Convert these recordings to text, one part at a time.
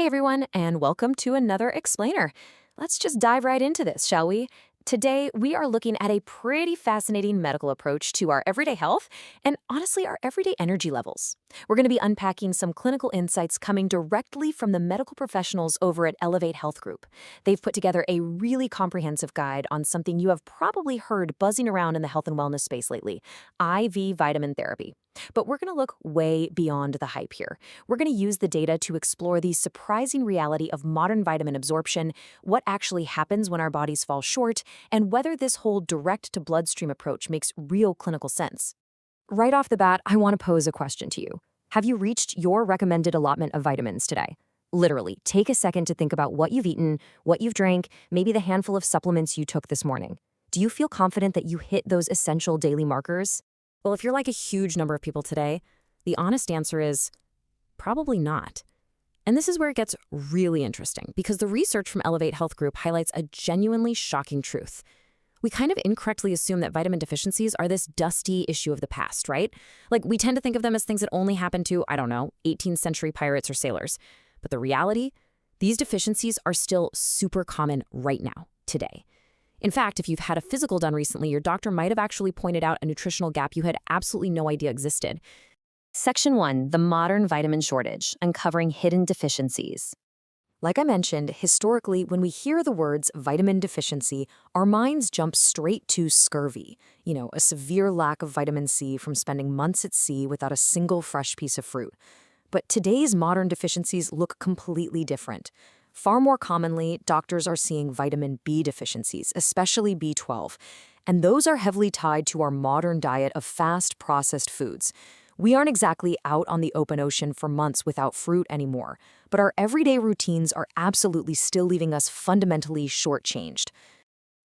Hey everyone, and welcome to another explainer. Let's just dive right into this, shall we? Today, we are looking at a pretty fascinating medical approach to our everyday health and honestly, our everyday energy levels. We're going to be unpacking some clinical insights coming directly from the medical professionals over at Elevate Health Group. They've put together a really comprehensive guide on something you have probably heard buzzing around in the health and wellness space lately: IV vitamin therapy. But we're going to look way beyond the hype here. We're going to use the data to explore the surprising reality of modern vitamin absorption, what actually happens when our bodies fall short, and whether this whole direct-to-bloodstream approach makes real clinical sense. Right off the bat, I want to pose a question to you. Have you reached your recommended allotment of vitamins today? Literally, take a second to think about what you've eaten, what you've drank, maybe the handful of supplements you took this morning. Do you feel confident that you hit those essential daily markers? Well, if you're like a huge number of people today, the honest answer is probably not. And this is where it gets really interesting, because the research from Elevate Health Group highlights a genuinely shocking truth. We kind of incorrectly assume that vitamin deficiencies are this dusty issue of the past, right? Like, we tend to think of them as things that only happen to, 18th century pirates or sailors. But the reality? These deficiencies are still super common right now, today. In fact, if you've had a physical done recently, your doctor might have actually pointed out a nutritional gap you had absolutely no idea existed. Section 1, the modern vitamin shortage, uncovering hidden deficiencies. Like I mentioned, historically, when we hear the words vitamin deficiency, our minds jump straight to scurvy, a severe lack of vitamin C from spending months at sea without a single fresh piece of fruit. But today's modern deficiencies look completely different. Far more commonly, doctors are seeing vitamin B deficiencies, especially B12, and those are heavily tied to our modern diet of fast, processed foods. We aren't exactly out on the open ocean for months without fruit anymore, but our everyday routines are absolutely still leaving us fundamentally shortchanged.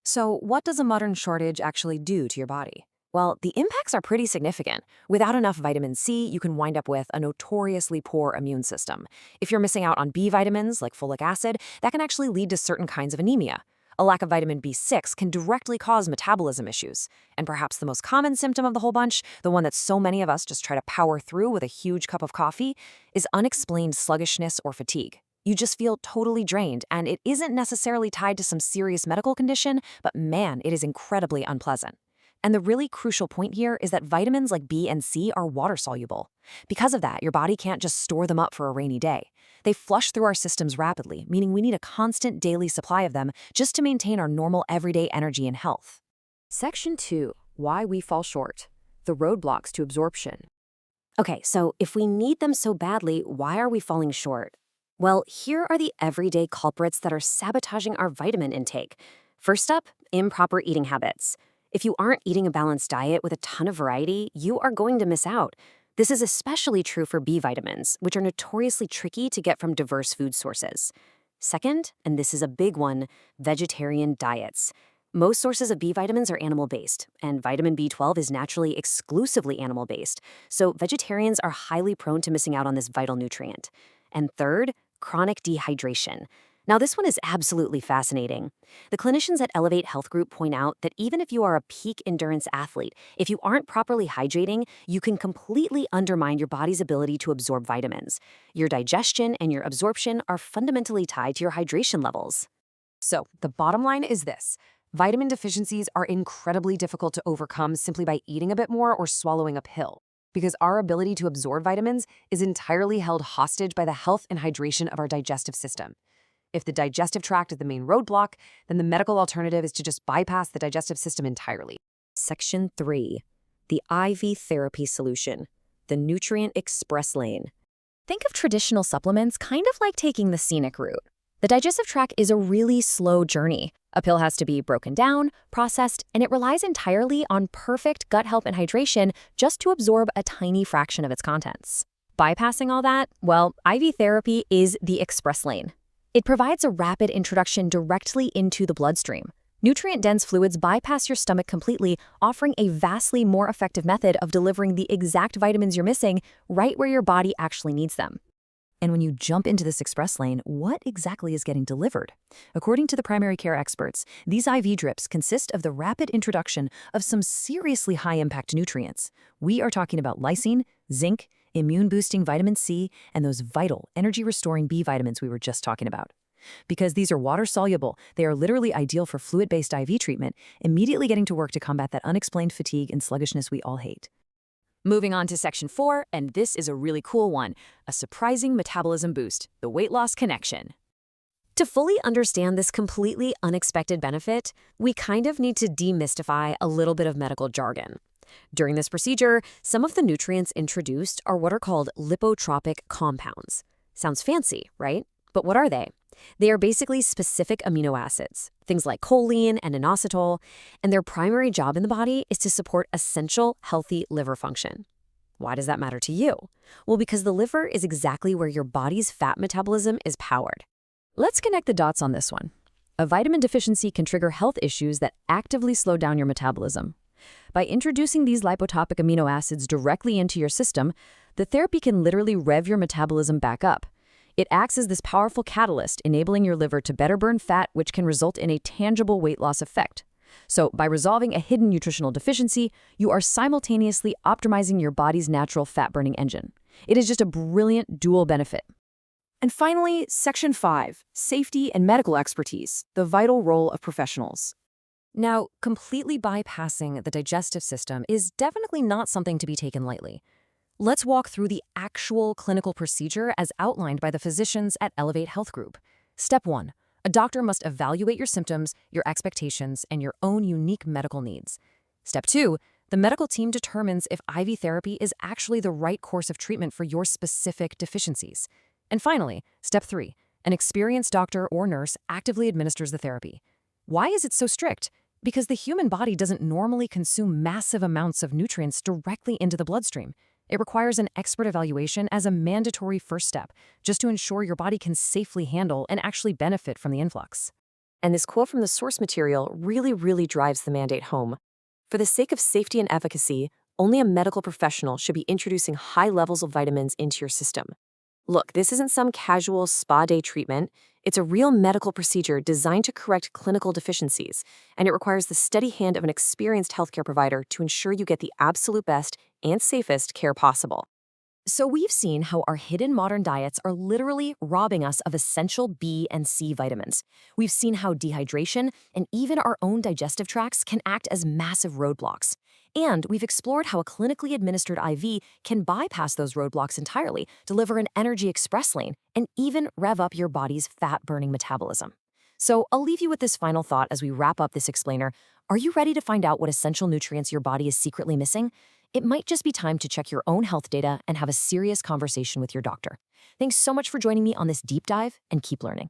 So, what does a modern shortage actually do to your body? Well, the impacts are pretty significant. Without enough vitamin C, you can wind up with a notoriously poor immune system. If you're missing out on B vitamins, like folic acid, that can actually lead to certain kinds of anemia. A lack of vitamin B6 can directly cause metabolism issues. And perhaps the most common symptom of the whole bunch, the one that so many of us just try to power through with a huge cup of coffee, is unexplained sluggishness or fatigue. You just feel totally drained, and it isn't necessarily tied to some serious medical condition, but man, it is incredibly unpleasant. And the really crucial point here is that vitamins like B and C are water-soluble. Because of that, your body can't just store them up for a rainy day. They flush through our systems rapidly, meaning we need a constant daily supply of them just to maintain our normal everyday energy and health. Section 2, why we fall short. The roadblocks to absorption. Okay, so if we need them so badly, why are we falling short? Well, here are the everyday culprits that are sabotaging our vitamin intake. First up, improper eating habits. If you aren't eating a balanced diet with a ton of variety, you are going to miss out. This is especially true for B vitamins, which are notoriously tricky to get from diverse food sources. Second, and this is a big one, vegetarian diets. Most sources of B vitamins are animal-based, and vitamin B12 is naturally exclusively animal-based, so vegetarians are highly prone to missing out on this vital nutrient. And third, chronic dehydration. Now, this one is absolutely fascinating. The clinicians at Elevate Health Group point out that even if you are a peak endurance athlete, if you aren't properly hydrating, you can completely undermine your body's ability to absorb vitamins. Your digestion and your absorption are fundamentally tied to your hydration levels. So, the bottom line is this. Vitamin deficiencies are incredibly difficult to overcome simply by eating a bit more or swallowing a pill, because our ability to absorb vitamins is entirely held hostage by the health and hydration of our digestive system. If the digestive tract is the main roadblock, then the medical alternative is to just bypass the digestive system entirely. Section 3, the IV therapy solution, the nutrient express lane. Think of traditional supplements kind of like taking the scenic route. The digestive tract is a really slow journey. A pill has to be broken down, processed, and it relies entirely on perfect gut health and hydration just to absorb a tiny fraction of its contents. Bypassing all that, well, IV therapy is the express lane. It provides a rapid introduction directly into the bloodstream. Nutrient-dense fluids bypass your stomach completely, offering a vastly more effective method of delivering the exact vitamins you're missing right where your body actually needs them. And when you jump into this express lane, what exactly is getting delivered? According to the primary care experts, these IV drips consist of the rapid introduction of some seriously high-impact nutrients. We are talking about lysine, zinc, immune-boosting vitamin C, and those vital, energy-restoring B vitamins we were just talking about. Because these are water-soluble, they are literally ideal for fluid-based IV treatment, immediately getting to work to combat that unexplained fatigue and sluggishness we all hate. Moving on to section 4, and this is a really cool one, a surprising metabolism boost, the weight loss connection. To fully understand this completely unexpected benefit, we kind of need to demystify a little bit of medical jargon. During this procedure, some of the nutrients introduced are what are called lipotropic compounds. Sounds fancy, right? But what are they? They are basically specific amino acids, things like choline and inositol, and their primary job in the body is to support essential, healthy liver function. Why does that matter to you? Well, because the liver is exactly where your body's fat metabolism is powered. Let's connect the dots on this one. A vitamin deficiency can trigger health issues that actively slow down your metabolism. By introducing these lipotropic amino acids directly into your system, the therapy can literally rev your metabolism back up. It acts as this powerful catalyst, enabling your liver to better burn fat, which can result in a tangible weight loss effect. So, by resolving a hidden nutritional deficiency, you are simultaneously optimizing your body's natural fat-burning engine. It is just a brilliant dual benefit. And finally, Section 5, Safety and Medical Expertise, the vital role of professionals. Now, completely bypassing the digestive system is definitely not something to be taken lightly. Let's walk through the actual clinical procedure as outlined by the physicians at Elevate Health Group. Step 1. A doctor must evaluate your symptoms, your expectations, and your own unique medical needs. Step 2. The medical team determines if IV therapy is actually the right course of treatment for your specific deficiencies. And finally, Step 3. An experienced doctor or nurse actively administers the therapy. Why is it so strict? Because the human body doesn't normally consume massive amounts of nutrients directly into the bloodstream. It requires an expert evaluation as a mandatory first step, just to ensure your body can safely handle and actually benefit from the influx. And this quote from the source material really drives the mandate home. For the sake of safety and efficacy, only a medical professional should be introducing high levels of vitamins into your system. Look, this isn't some casual spa day treatment. It's a real medical procedure designed to correct clinical deficiencies, and it requires the steady hand of an experienced healthcare provider to ensure you get the absolute best and safest care possible. So we've seen how our hidden modern diets are literally robbing us of essential B and C vitamins. We've seen how dehydration and even our own digestive tracts can act as massive roadblocks. And we've explored how a clinically administered IV can bypass those roadblocks entirely, deliver an energy express lane, and even rev up your body's fat-burning metabolism. So I'll leave you with this final thought as we wrap up this explainer. Are you ready to find out what essential nutrients your body is secretly missing? It might just be time to check your own health data and have a serious conversation with your doctor. Thanks so much for joining me on this deep dive, and keep learning.